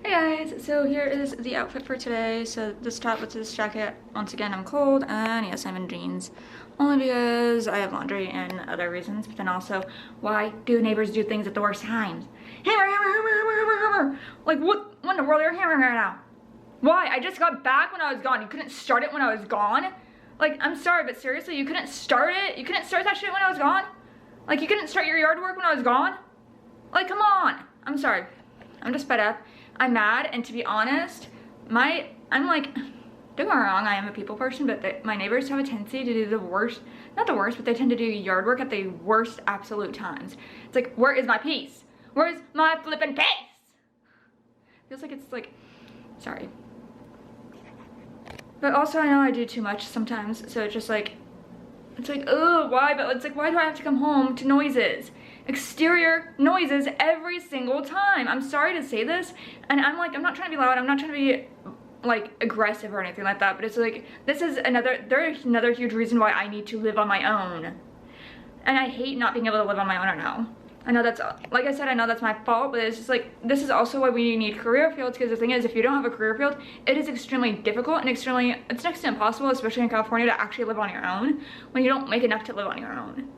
Hey guys, so here is the outfit for today. So this top with this jacket, once again I'm cold, and yes, I'm in jeans. Only because I have laundry and other reasons, but then also, why do neighbors do things at the worst times? Hammer, hammer, hammer, hammer, hammer, hammer! Like what in the world are you hammering right now? Why? I just got back when I was gone. You couldn't start it when I was gone? Like, I'm sorry, but seriously, you couldn't start it? You couldn't start that shit when I was gone? Like, you couldn't start your yard work when I was gone? Like, come on. I'm sorry. I'm just fed up. I'm mad, and to be honest, I'm like, don't get me wrong, I am a people person, but my neighbors have a tendency to do the worst, not the worst, but they tend to do yard work at the worst absolute times. It's like, where is my peace? Where's my flippin' peace? Feels like it's like, sorry. But also I know I do too much sometimes, so it's like, oh, why? But it's like, why do I have to come home to noises? Exterior noises every single time. I'm sorry to say this, and I'm not trying to be loud, I'm not trying to be like aggressive or anything like that, but it's like, there's another huge reason why I need to live on my own. And I hate not being able to live on my own right now. I know that's, like I said, I know that's my fault, but it's just like, this is also why we need career fields, because the thing is, if you don't have a career field, it is extremely difficult and it's next to impossible, especially in California, to actually live on your own when you don't make enough to live on your own.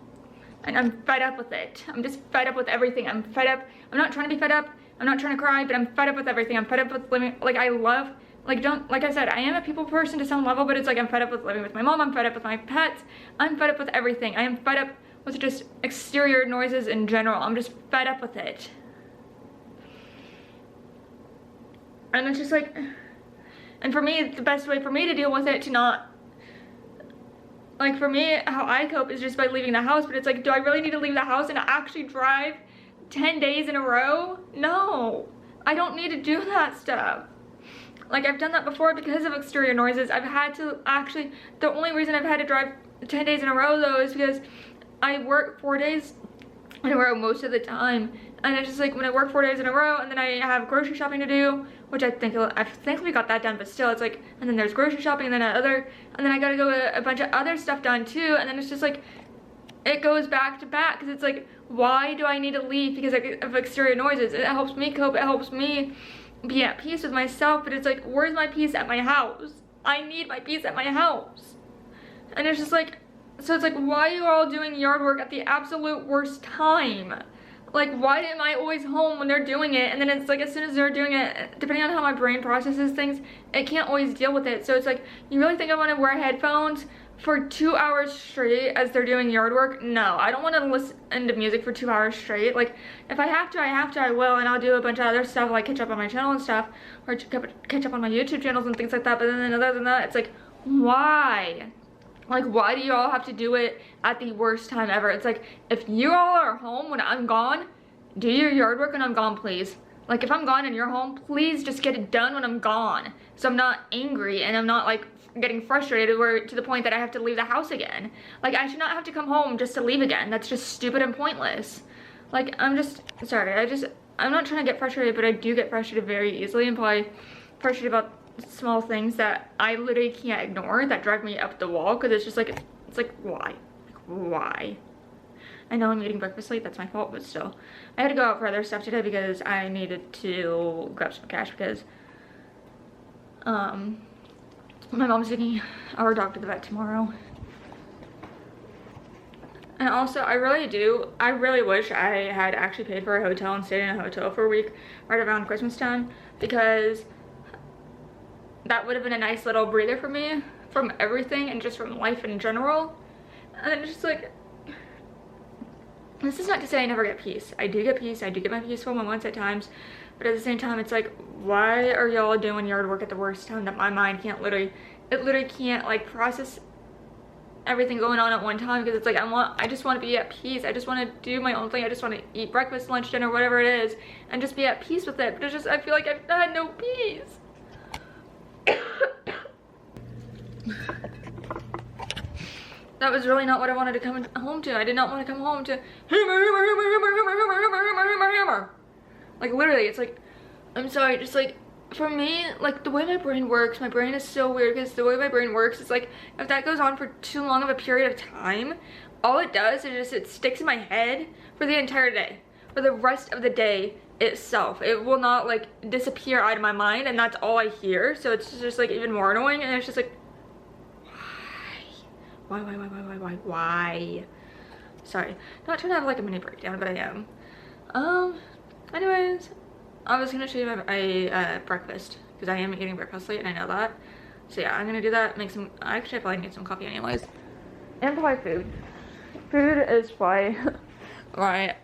And I'm fed up with it. I'm just fed up with everything. I'm fed up. I'm not trying to be fed up. I'm not trying to cry, but I'm fed up with everything. I'm fed up with living, like I said, I am a people person to some level, but it's like, I'm fed up with living with my mom. I'm fed up with my pets. I'm fed up with everything. I am fed up with just exterior noises in general. I'm just fed up with it. And it's just like, and for me, the best way for me to deal with it, to not, like, for me, how I cope is just by leaving the house. But it's like, do I really need to leave the house and actually drive 10 days in a row? No, I don't need to do that stuff. Like, I've done that before because of exterior noises. I've had to actually, the only reason I've had to drive 10 days in a row though is because I work 4 days in a row most of the time. And it's just like, when I work 4 days in a row and then I have grocery shopping to do, which I think we got that done, but still it's like, and then there's grocery shopping and then I gotta go a bunch of other stuff done too, and then it's just like, it goes back to back, because it's like, why do I need to leave because of exterior noises? It helps me cope, it helps me be at peace with myself, but it's like, where's my peace at my house? I need my peace at my house. And it's just like, so it's like, why are you all doing yard work at the absolute worst time? Like, why am I always home when they're doing it? And then it's like, as soon as they're doing it, depending on how my brain processes things, it can't always deal with it. So it's like, you really think I want to wear headphones for 2 hours straight as they're doing yard work? No, I don't want to listen to music for 2 hours straight. Like, if I have to, I will, and I'll do a bunch of other stuff, like catch up on my channel and stuff, or catch up on my YouTube channels and things like that. But then other than that, it's like, why? Like, why do you all have to do it at the worst time ever? It's like, if you all are home when I'm gone, do your yard work when I'm gone, please. Like, if I'm gone and you're home, please just get it done when I'm gone, so I'm not angry and I'm not like getting frustrated to the point that I have to leave the house again. Like, I should not have to come home just to leave again. That's just stupid and pointless. Like, I'm just sorry, I'm not trying to get frustrated, but I do get frustrated very easily, and probably frustrated about small things that I literally can't ignore that drive me up the wall, because it's just like, it's like, why? Like, why? I know I'm eating breakfast late, that's my fault, but still. I had to go out for other stuff today because I needed to grab some cash, because my mom's taking our dog to the vet tomorrow. And also, I really wish I had actually paid for a hotel and stayed in a hotel for a week right around Christmas time, because that would have been a nice little breather for me from everything and just from life in general. And then it's just like, this is not to say I never get peace. I do get peace. I do get my peaceful moments at times. But at the same time, it's like, why are y'all doing yard work at the worst time that my mind can't literally can't like process everything going on at one time? Because it's like, I just want to be at peace. I just want to do my own thing. I just want to eat breakfast, lunch, dinner, whatever it is, and just be at peace with it. But it's just, I feel like I've had no peace. That was really not what I wanted to come home to. I did not want to come home to hammer, hammer, hammer, hammer, hammer, hammer, hammer, hammer, hammer. Like, literally, it's like, I'm sorry, just like, for me, like, the way my brain works, my brain is so weird, because the way my brain works is like, if that goes on for too long of a period of time, all it does is just, it sticks in my head for the entire day. For the rest of the day, itself. It will not like disappear out of my mind, and that's all I hear. So it's just like even more annoying, and it's just like, why? Sorry, not trying to have like a mini breakdown, but I am. Anyways, I was gonna show you my breakfast because I am eating breakfast late and I know that. So yeah, I'm gonna do that. Make some. Actually, I probably need some coffee anyways. And probably food. Food is why. Right.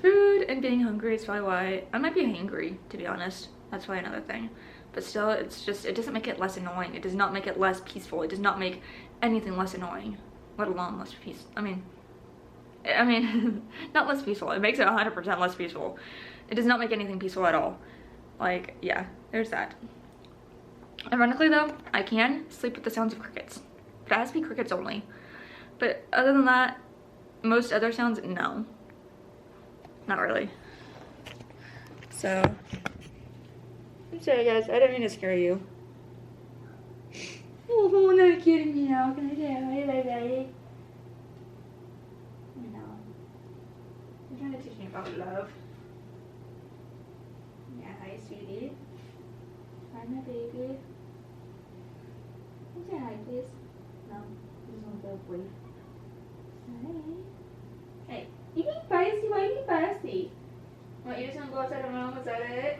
Food and being hungry is probably why I might be hangry, to be honest. That's probably another thing. But still, it's just, it doesn't make it less annoying. It does not make it less peaceful. It does not make anything less annoying, let alone less peaceful. I mean, not less peaceful. It makes it 100% less peaceful. It does not make anything peaceful at all. Like, yeah, there's that. Ironically though, I can sleep with the sounds of crickets. But it has to be crickets only. But other than that, most other sounds, no. Not really. So, I'm sorry guys, I didn't mean to scare you. Oh, no kidding me now. Can I say hi, baby? No. You're trying to teach me about love. Yeah, hi, sweetie. Hi, my baby. Can you say hi, please? No, you just want to go away. Hi. Hey, you being feisty? Why are you being feisty? What, you just want to go outside the room? Is that it?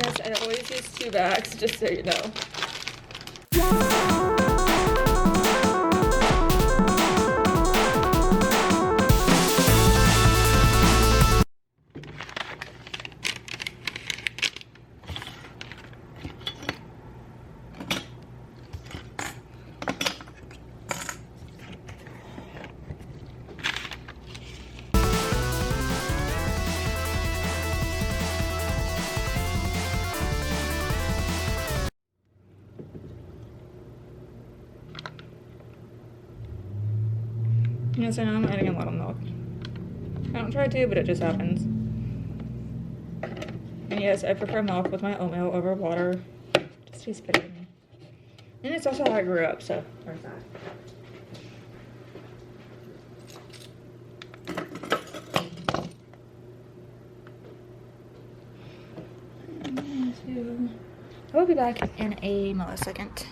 Yes, I always use 2 bags, just so you know. Yes, I know I'm adding a lot of milk. I don't try to, but it just happens. And yes, I prefer milk with my oatmeal over water. Just tastes better to me. And it's also how I grew up, so there's that. I will be back in a millisecond.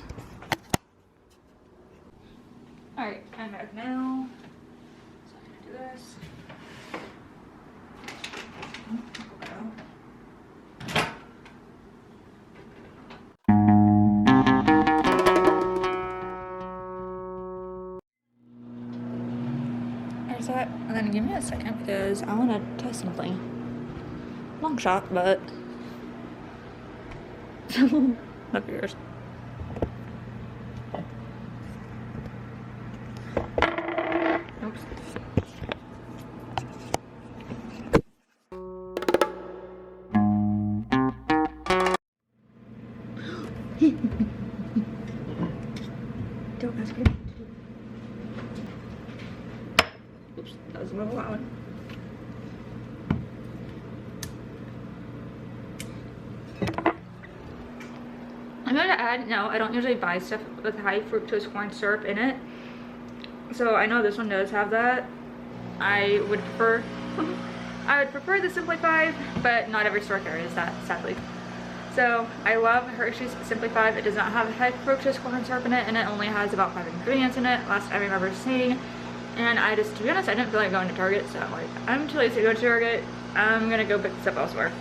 Alright, I'm back now. So I'm gonna do this. There's that. And then give me a second because I want to test something. Long shot, but not yours. Oops. Don't ask me. Oops, that was a little loud. I'm going to add, no, I don't usually buy stuff with high fructose corn syrup in it. So I know this one does have that. I would prefer the Simply 5, but not every store carries that, sadly. So I love Hershey's Simply 5. It does not have high fructose corn syrup in it, and it only has about 5 ingredients in it, last I remember seeing. And I just, to be honest, I didn't feel like going to Target, so I'm like, I'm too lazy to go to Target. I'm gonna go pick this up elsewhere.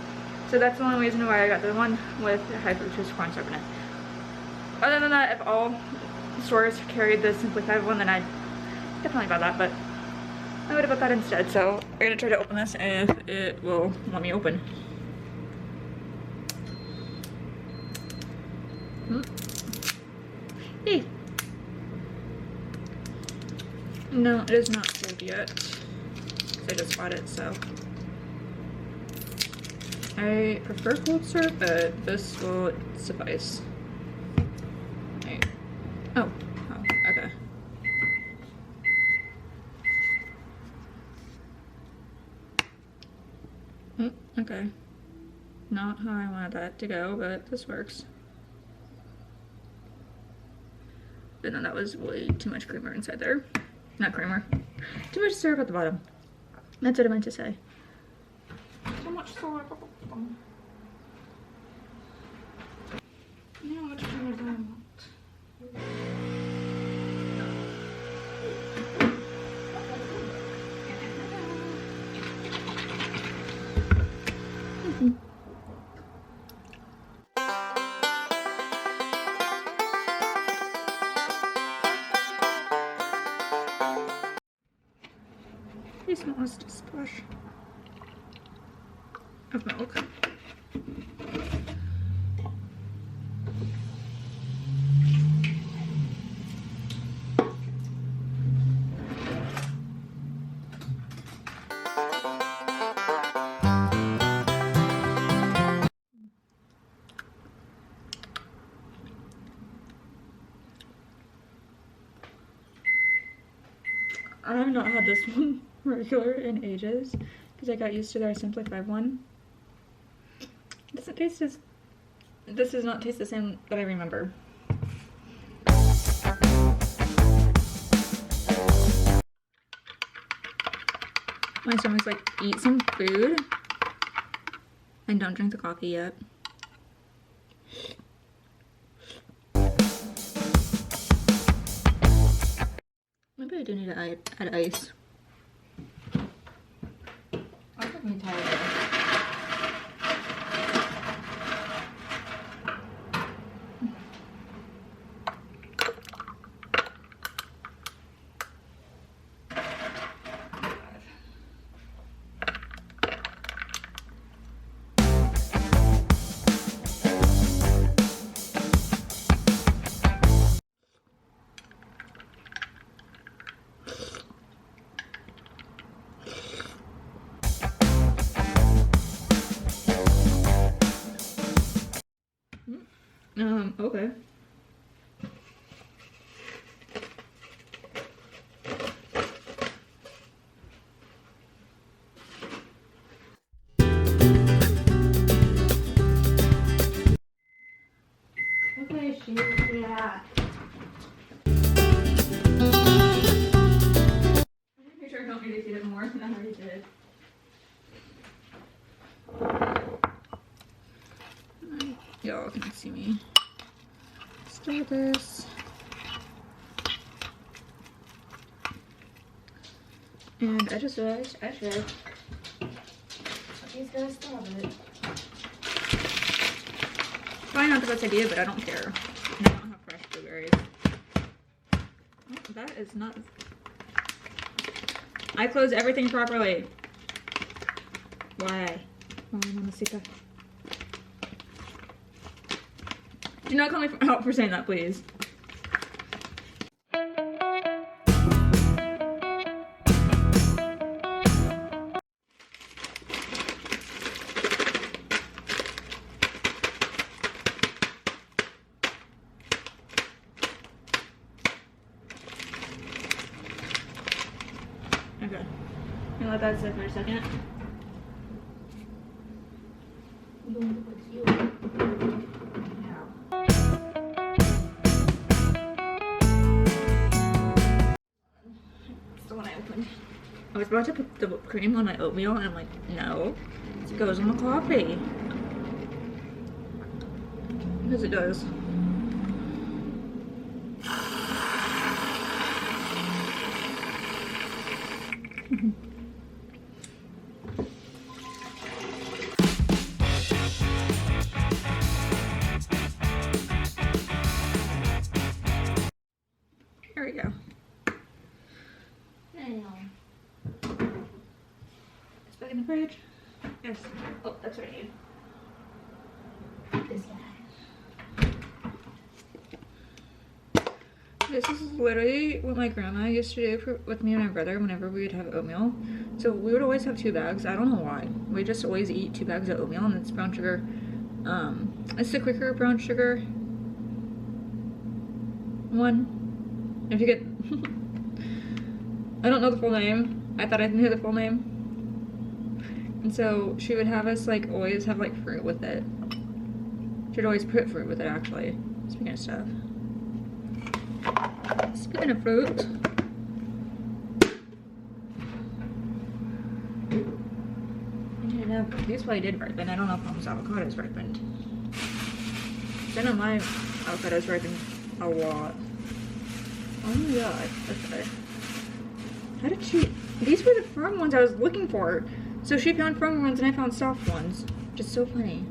So that's the only reason why I got the one with high fructose corn syrup in it. Other than that, if all stores carried the Simply 5 one, then I'd definitely buy that, but I would have bought that instead. So I'm gonna try to open this if it will let me open. Hey. No, it is not sealed yet. I just bought it, so. I prefer cold syrup, but this will suffice. Right. Oh, okay. Okay. Not how I wanted that to go, but this works. But no, that was way too much creamer inside there. Not creamer. Too much syrup at the bottom. That's what I meant to say. So much syrup at the bottom. How much creamer do I want? The smallest splash of milk. I have not had this one regular in ages because I got used to their simplified one. It doesn't taste as, this does not taste the same that I remember. My stomach's like, eat some food and don't drink the coffee yet. Maybe I do need to add ice. I'm getting tired of it. Okay. Okay, yeah. I'm sure I don't need to feed it more than I already did. Y'all can see me. Stir this. And I just realized I should let these guys stop it. Probably not the best idea, but I don't care. And I don't have fresh blueberries. Oh, that is not. I close everything properly. Why? Why, Mamacita? Do not call me out for saying that, please. Okay. I'm gonna let that sit for a second. I was about to put the whipped cream on my oatmeal and I'm like, no, it goes on the coffee. Because it does. There we go. It's back in the fridge. Yes. Oh, that's what I need. This guy. This is literally what my grandma used to do with me and my brother whenever we would have oatmeal. So we would always have 2 bags. I don't know why. We just always eat 2 bags of oatmeal, and it's brown sugar. It's the quicker brown sugar one. If you get, I don't know the full name. I thought I knew the full name. And so she would have us like always have like fruit with it. She'd always put fruit with it actually. Speaking of stuff. Speaking of fruit. These probably did ripen. I don't know if Mom's avocados ripened. I know my avocados ripened a lot. Oh my god. Okay. How did she... These were the firm ones I was looking for. So she found firm ones and I found soft ones. Just so funny.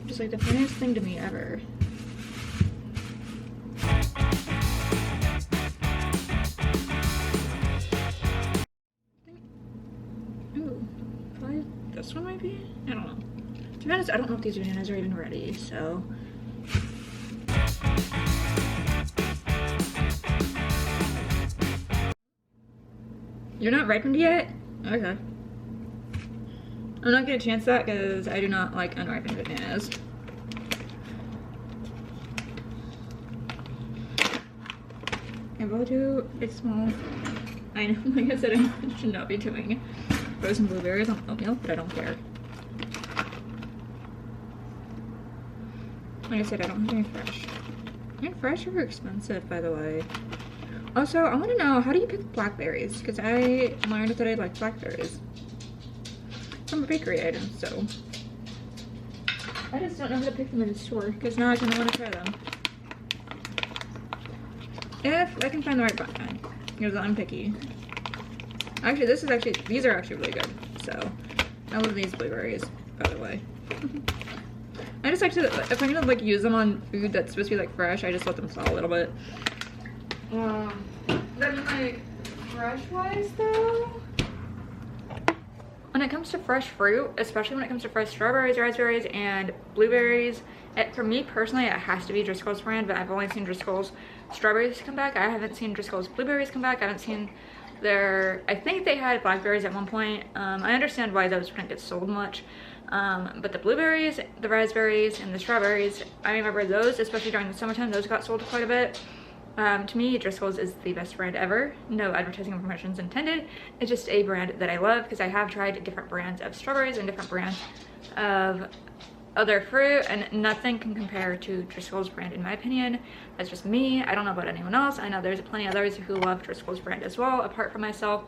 Just like the funniest thing to me ever. Ooh, probably this one might be? I don't know. To be honest, I don't know if these bananas are even ready, so... You're not ripened yet? Okay. I'm not gonna chance that because I do not like unripened bananas. I will do a small... I know, like I said, I should not be doing frozen blueberries on oatmeal, but I don't care. Like I said, I don't have any fresh. And fresh are expensive, by the way. Also, I want to know, how do you pick blackberries? Because I learned that I like blackberries from a bakery item, so. I just don't know how to pick them in the store, because now I kind of want to try them. If I can find the right kind, because I'm picky. Actually, these are actually really good, so. I love these blueberries, by the way. I just like to, if I'm gonna like use them on food that's supposed to be like fresh, I just let them thaw a little bit. Then like fresh wise though, when it comes to fresh fruit, especially when it comes to fresh strawberries, raspberries, and blueberries, for me personally, it has to be Driscoll's brand, but I've only seen Driscoll's strawberries come back. I haven't seen Driscoll's blueberries come back. I haven't seen their, I think they had blackberries at one point. I understand why those wouldn't get sold much. But the blueberries, the raspberries, and the strawberries, I remember those, especially during the summertime, those got sold quite a bit. To me, Driscoll's is the best brand ever. No advertising or promotions intended. It's just a brand that I love because I have tried different brands of strawberries and different brands of other fruit, and nothing can compare to Driscoll's brand in my opinion. That's just me. I don't know about anyone else. I know there's plenty of others who love Driscoll's brand as well, apart from myself.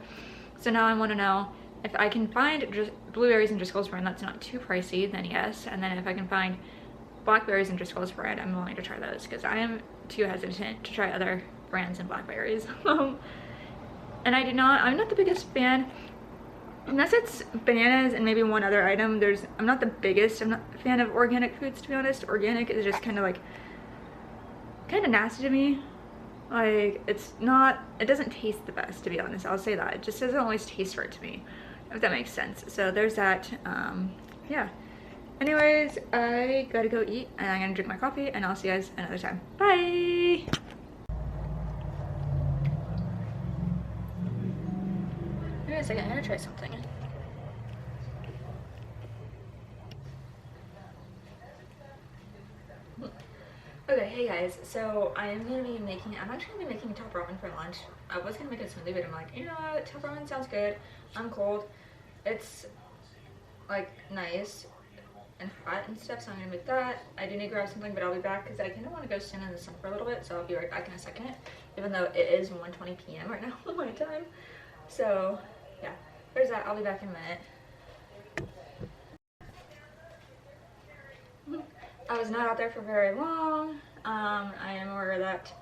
So now I want to know if I can find blueberries and Driscoll's brand that's not too pricey, then yes. And then if I can find blackberries and Driscoll's brand, I'm willing to try those because I am too hesitant to try other brands and blackberries. And I'm not the biggest fan, unless it's bananas and maybe one other item. I'm not the biggest, I'm not a fan of organic foods, to be honest. Organic is just kind of nasty to me. Like, it doesn't taste the best, to be honest. I'll say that. It just doesn't always taste right to me, if that makes sense. So there's that. Yeah. Anyways, I gotta go eat and I'm gonna drink my coffee, and I'll see you guys another time. Bye! Wait a second, I'm gonna try something. Okay, hey guys, so I'm actually gonna be making top ramen for lunch. I was gonna make a smoothie, but I'm like, you know what, top ramen sounds good. I'm cold. It's like nice and hot and stuff, so I'm gonna make that. I do need to grab something, but I'll be back because I kind of want to go stand in the sun for a little bit, so I'll be right back in a second, even though it is 1:20 p.m. right now on my time. So yeah, there's that. I'll be back in a minute. I was not out there for very long. I am aware of that,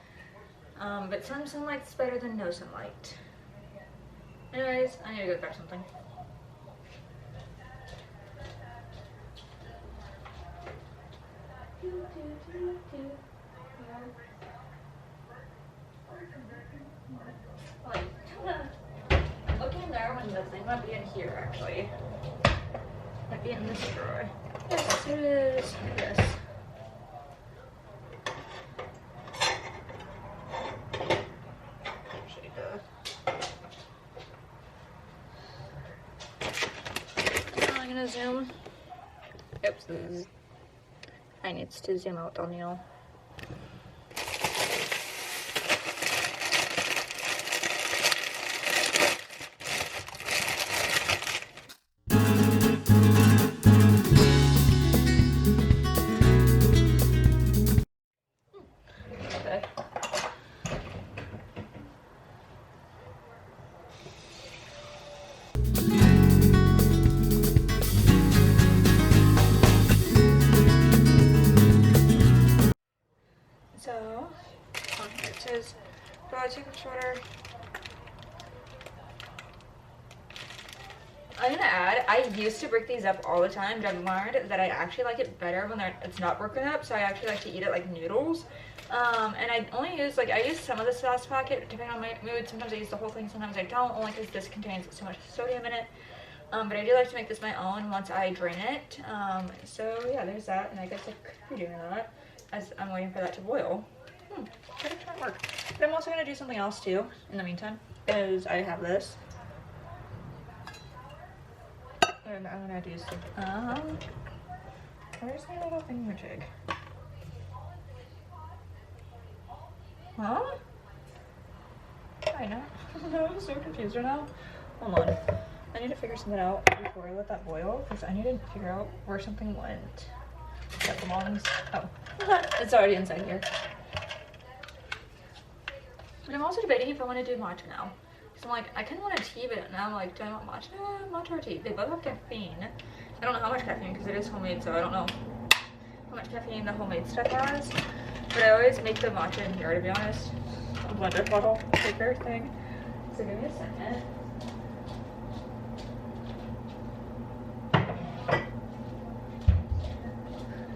but some sunlight's better than no sunlight. Anyways, I need to go grab something. Look in there when the thing might be in here, actually. Might be in this drawer. Yes, it is. Yes. I'm gonna zoom. Oops. I need to zoom out on you. I'm gonna add, I used to break these up all the time, but I've learned that I actually like it better when it's not broken up, so I actually like to eat it like noodles. And I only use, like, I use some of the sauce packet depending on my mood. Sometimes I use the whole thing, sometimes I don't, only because this contains so much sodium in it. But I do like to make this my own once I drain it. So yeah, there's that, and I guess I could be doing that as I'm waiting for that to boil. Gotta try and work. But I'm also gonna do something else too in the meantime, is I have this. And I'm gonna do some, where's my little thingamajig? Huh? I know. I'm so confused right now. Hold on. I need to figure something out before I let that boil, because I need to figure out where something went that belongs. Oh, it's already inside here. But I'm also debating if I want to do matcha now. So I'm like, I kind of want a tea, but now I'm like, do I want matcha? Matcha or tea? They both have caffeine. I don't know how much caffeine because it is homemade, so I don't know how much caffeine the homemade stuff has. But I always make the matcha in here, to be honest. A blender bottle shaker thing. So give me a second.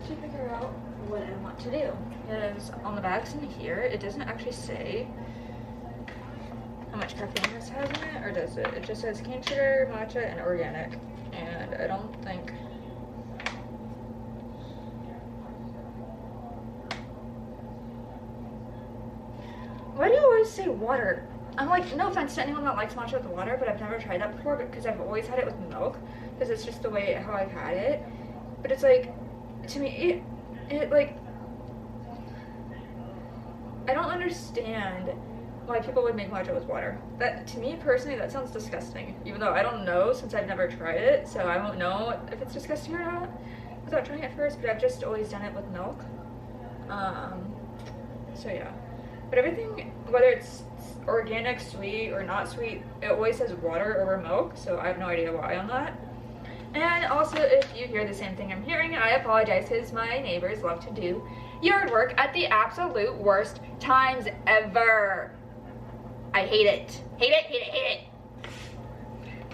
To figure out what I want to do. Because on the bags in here, it doesn't actually say how much caffeine this has in it, or does it? It just says cane sugar, matcha, and organic. And I don't think... Why do you always say water? I'm like, no offense to anyone that likes matcha with water, but I've never tried that before because I've always had it with milk, because it's just the way how I've had it. But it's like, to me, it like, I don't understand why people would make matcha with water. That, to me personally, that sounds disgusting. Even though I don't know, since I've never tried it, so I won't know if it's disgusting or not without trying it first, but I've just always done it with milk. So yeah. But everything, whether it's organic, sweet, or not sweet, it always says water over milk, so I have no idea why on that. And also, if you hear the same thing I'm hearing, I apologize, because my neighbors love to do yard work at the absolute worst times ever. I hate it. Hate it, hate it, hate it.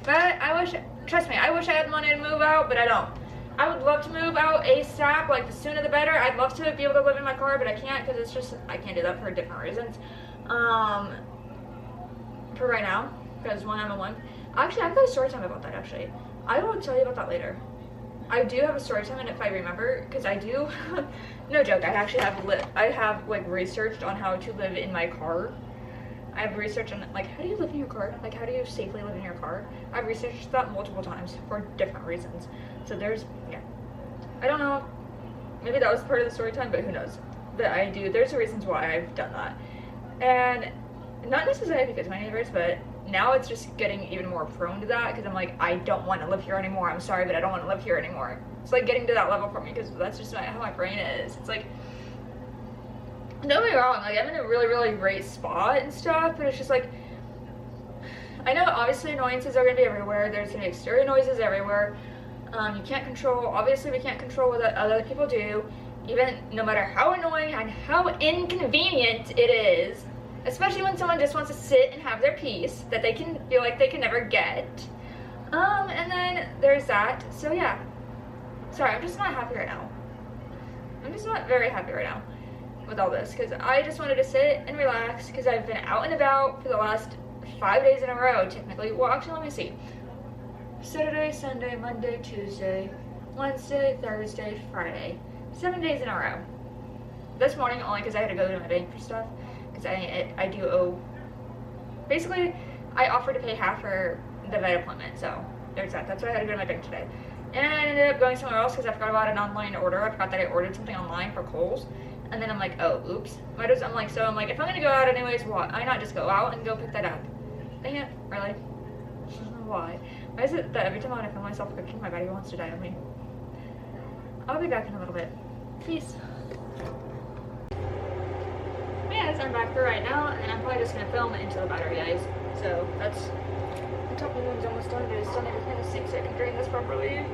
But I wish, trust me, I wish I had money to move out, but I don't. I would love to move out ASAP, like the sooner the better. I'd love to be able to live in my car, but I can't because it's just, I can't do that for different reasons. For right now, because one, I'm a one. Actually, I've got a story time about that, actually. I will tell you about that later. I do have a story time, and if I remember, because I do, no joke, I actually have like researched on how to live in my car. I've researched on, like, how do you live in your car? Like, how do you safely live in your car? I've researched that multiple times for different reasons. So there's, yeah. I don't know, maybe that was part of the story time, but who knows. But there's reasons why I've done that. And not necessarily because of my neighbors, but now it's just getting even more prone to that, because I'm like, I don't want to live here anymore. I'm sorry, but I don't want to live here anymore. It's like getting to that level for me, because that's just how my brain is. It's like, don't get me wrong, like, I'm in a really, really great spot and stuff, but it's just like, I know obviously annoyances are going to be everywhere. There's going to be exterior noises everywhere. You can't control, obviously we can't control what other people do, even no matter how annoying and how inconvenient it is, especially when someone just wants to sit and have their peace that they can feel like they can never get. And then there's that. So yeah, sorry, I'm just not happy right now. I'm just not very happy right now with all this, because I just wanted to sit and relax, because I've been out and about for the last 5 days in a row, technically. Well, actually, let me see. Saturday, Sunday, Monday, Tuesday, Wednesday, Thursday, Friday. 7 days in a row. This morning, only because I had to go to my bank for stuff, because I do owe, basically, I offered to pay half for the vet appointment, so there's that. That's why I had to go to my bank today. And I ended up going somewhere else because I forgot about an online order. I forgot that I ordered something online for Kohl's. And then I'm like, oh, oops. I'm like, if I'm going to go out anyways, why not just go out and go pick that up? Dang it, really? Why? Why is it that every time I want to film myself cooking, my body wants to die on me? I'll be back in a little bit. Peace. Yes, I'm back for right now, and then I'm probably just going to film it into the battery, guys. So, that's, the top of the room's almost done, but it's still need to clean the sink so I can drain this properly.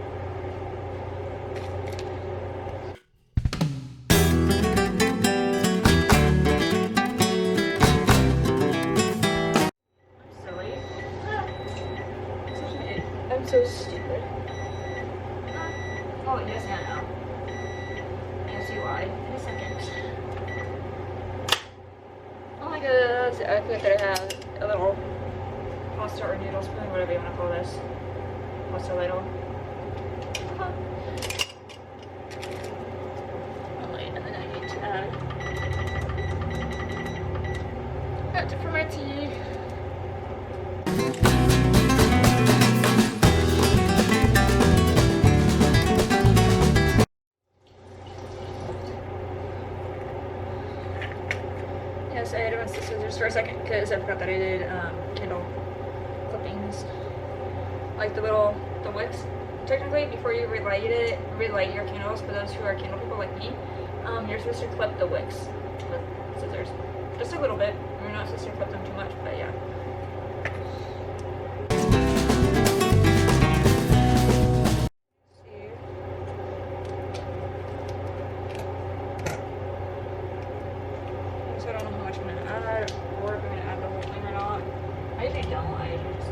I'm so stupid. Oh, yes, I know. I see why. In a second. Oh my goodness. I think that I have a little pasta or noodle spoon, whatever you want to call this. Pasta ladle. And then I need to add. That's it for my tea. Yes, I had to rinse the scissors for a second because I forgot that I did candle clippings, like the wicks. Technically, before you relight your candles, for those who are candle people like me, you're supposed to clip the wicks with scissors, just a little bit. You're not supposed to clip them too much, but yeah. So I don't know how much I'm gonna add, or if I'm gonna add the whole thing or not. I usually don't. I usually just.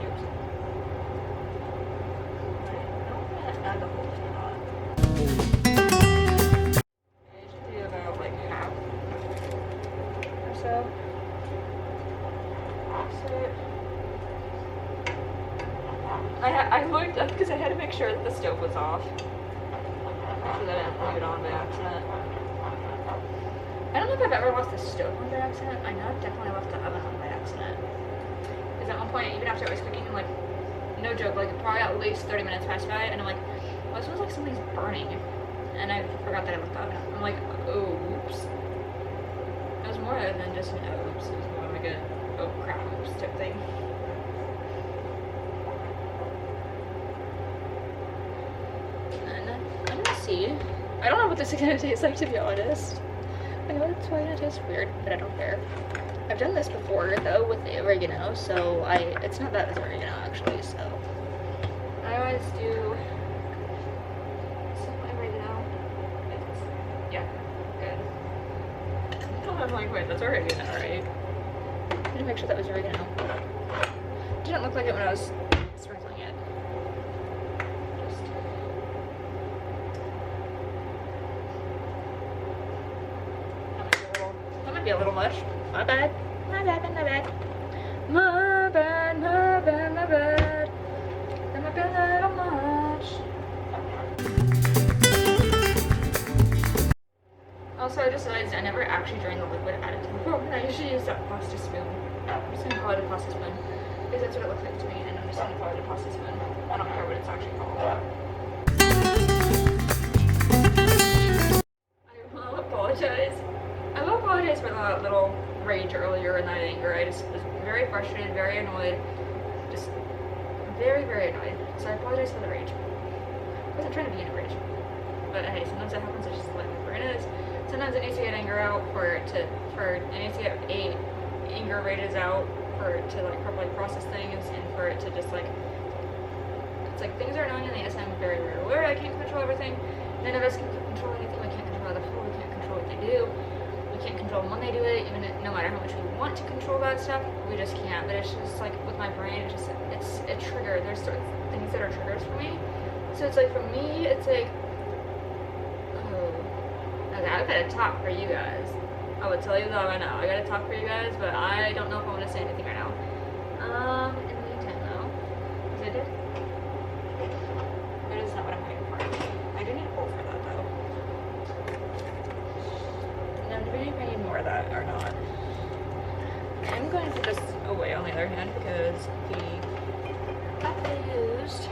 Oops. I don't know if I'm gonna add the whole thing or not. I usually do about like half or so. I looked up because I had to make sure that the stove was off. So that I didn't leave it on by accident. I don't know if I've ever left the stove on by accident. I know I've definitely left the oven on by accident. Because at one point, even after I was cooking, like, no joke, like probably at least 30 minutes passed by, and I'm like, well, it smells like something's burning. And I forgot that I left the oven. I'm like, oops. It was more than just an oops. It was more like a, oh crap, oops type thing. See, I don't know what this is gonna taste like, to be honest. I know it's probably gonna taste weird, but I don't care. I've done this before though with the oregano, so it's not that as oregano actually. So I always do some oregano. Yeah, good. I'm like, wait, that's oregano, right? I need to make sure that was oregano. It didn't look like it when I was sprinkling it. Be a little much. My bad. My bad. My bad. My bad. My bad. My bad. That might be a little much. Also, I just realized I never actually drained the liquid out of the bowl. I usually use that pasta spoon. I'm just gonna call it a pasta spoon because that's what it looks like to me, and I'm just gonna call it a pasta spoon. I don't care what it's actually called. I will apologize. I will apologize for that little rage earlier and that anger. I just was very frustrated, very annoyed, just very, very annoyed. So I apologize for the rage. I wasn't trying to be in a rage. But hey, sometimes that happens, it's just like my brain is. Sometimes it needs to get anger out it needs to get anger rages out for it to like properly process things and for it to just like, it's like things are annoying and yes, I'm very, very aware I can't control everything. None of us can control anything. We can't control other people, we can't control what they do. Can't control them when they do it, even no matter how much we want to control that stuff, we just can't. But it's just like with my brain, it's a trigger. There's certain things that are triggers for me. So it's like for me, it's like, oh, okay, I gotta talk for you guys. I would tell you that right now. I gotta talk for you guys, but I don't know if I want to say anything right now. In the meantime, though, is it? That is not what I'm waiting for. I do need a bowl for that though. If I need more of that or not. I'm going to put this away on the other hand because the cup I used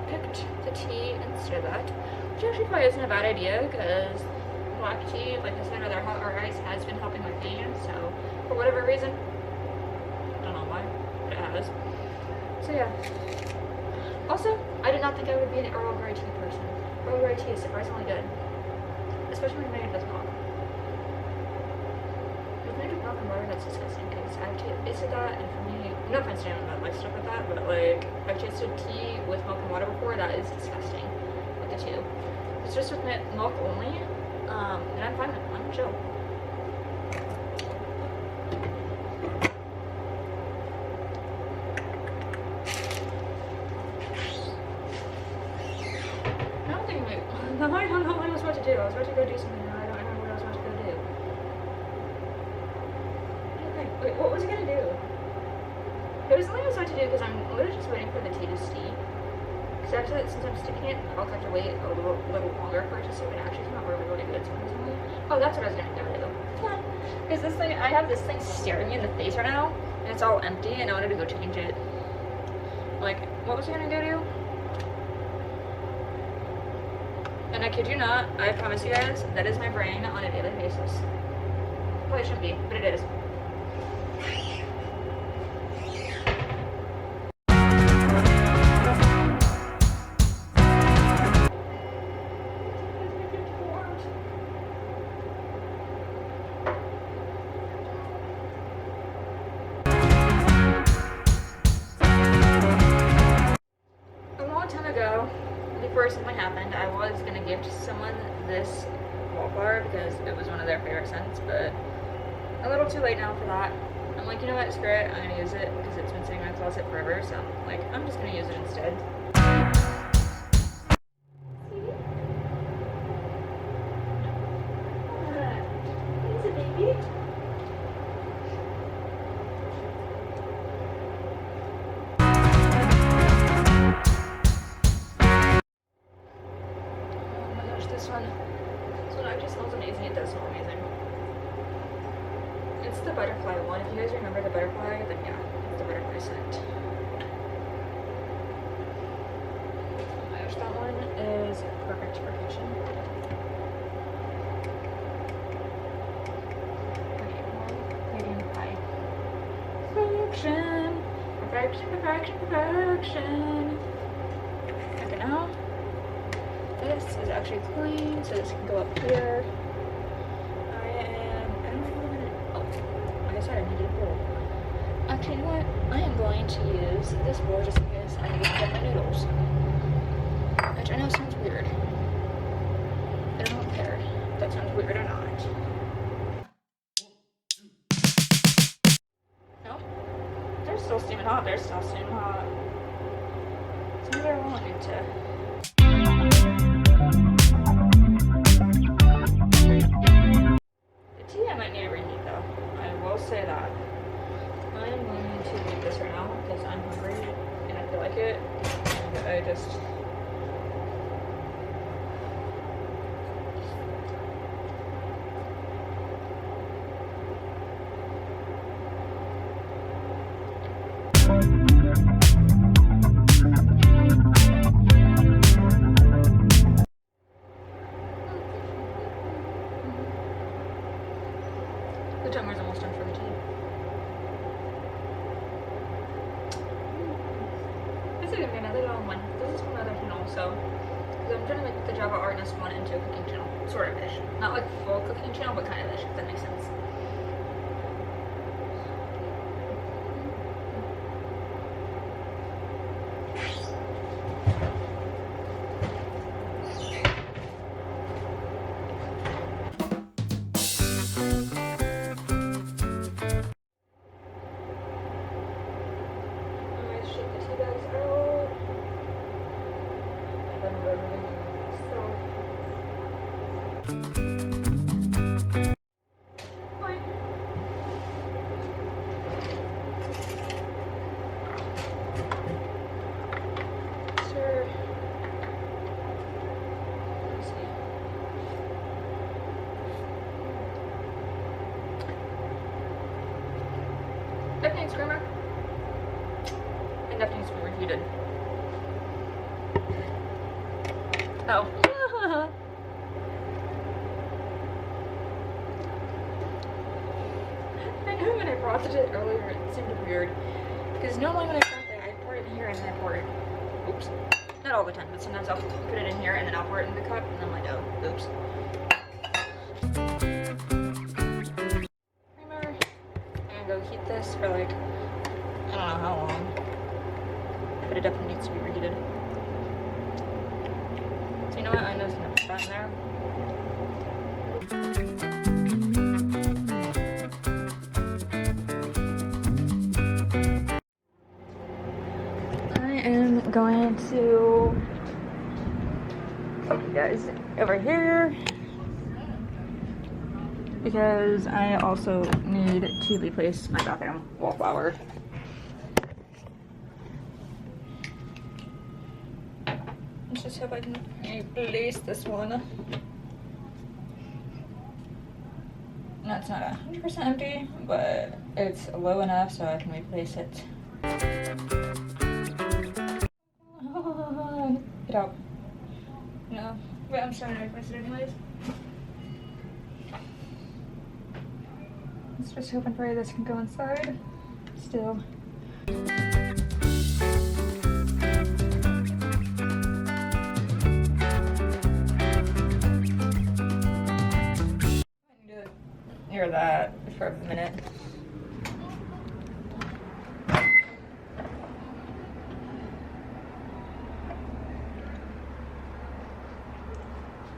picked the tea instead of that, which actually probably isn't a bad idea because black tea, like I said, or ice has been helping my pain, so for whatever reason, I don't know why, but it has. So yeah. Also, I did not think I would be an Earl Grey tea person. Earl Grey tea is surprisingly good, especially when made with milk. Milk and butter, that's disgusting because I've tasted that, and for me, no offense to anyone that likes stuff like that, but like I've tasted tea with milk and water before. That is disgusting with the two. It's just with milk only, and I'm fine with it. I'm chill. I was about to go do something and I don't remember what I was about to go do. Okay, wait, what was I gonna do? It was something I was about to do because I'm literally just waiting for the tea to steep. Because actually, since I'm steeping it, I'll have to wait a little longer for it to steep and actually come out really good. Surprisingly. Oh, that's what I was gonna do. Yeah. Because this thing, I have this thing staring me in the face right now, and it's all empty, and I wanted to go change it. Like, what was I gonna go do? And I kid you not, I promise you guys, that is my brain on a daily basis. Probably shouldn't be, but it is. Before something happened, I was gonna gift someone this wallflower because it was one of their favorite scents, but a little too late now for that. I'm like, you know what, screw it, I'm gonna use it because it's been sitting in my closet forever, so like, I'm just gonna use it instead. Is it baby? This one actually smells amazing. It does smell amazing. It's the butterfly one. If you guys remember the butterfly, then yeah, it's the butterfly scent. Oh my gosh, that one is perfect perfection. Medium high. Perfection. Perfection, perfection, perfection. Okay, now. This is actually clean, so this can go up here. I don't know what I'm gonna, oh, like I said, I needed a bowl. Actually, you know what? I am going to use this bowl just because I need to get my noodles. Which I know sounds weird. I don't care if that sounds weird or not. No? They're still steaming hot, they're still steaming hot. So maybe I won't need to. I might need to reheat though. I will say that. I am going to eat this right now because I'm hungry and I feel like it. And I just. The timer's almost done for the tea. This is gonna be another long one. This is from another channel, so because I'm trying to make the Java artist one into a cooking channel, sort of ish. Not like full cooking channel, but kind of ish, if that makes sense. Definitely screamer. And definitely screamer heated. Oh. I know when I brought it earlier, it seemed weird. Because normally when I brought it, I pour it in here and then I pour it. Oops. Not all the time, but sometimes I'll put it in here and then I'll pour it in the cup and then I'm like, oh, oops. Go heat this for like, I don't know how long, but it definitely needs to be reheated. So you know what, I'm just gonna put that in there. I am going to take you guys over here because I also need to replace my bathroom wallflower. Let's just hope I can replace this one. And that's not 100% empty, but it's low enough so I can replace it. Get out. No, but I'm starting to replace it anyways. Let's just hope and pray this can go inside still. Hear that for a minute.